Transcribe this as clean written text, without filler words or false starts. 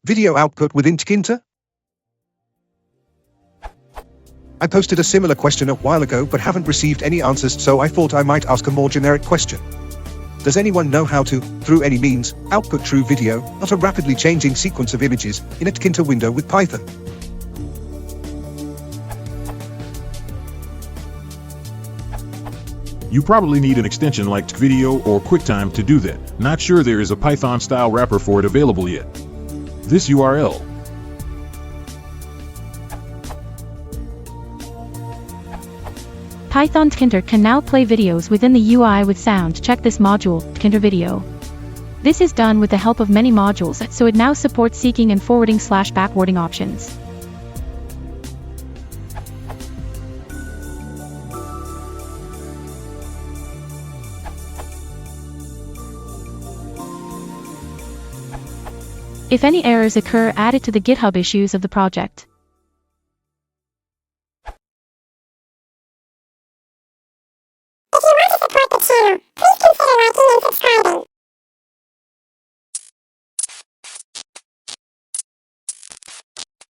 Video output within Tkinter? I posted a similar question a while ago but haven't received any answers, so I thought I might ask a more generic question. Does anyone know how to, through any means, output true video, not a rapidly changing sequence of images, in a Tkinter window with Python? You probably need an extension like Video or QuickTime to do that. Not sure there is a Python-style wrapper for it available yet. This URL. Python Tkinter can now play videos within the UI with sound. Check this module, Tkinter Video. This is done with the help of many modules, so it now supports seeking and forwarding/backwarding options. If any errors occur, add it to the GitHub issues of the project. If you want to support the channel, please consider liking and subscribing.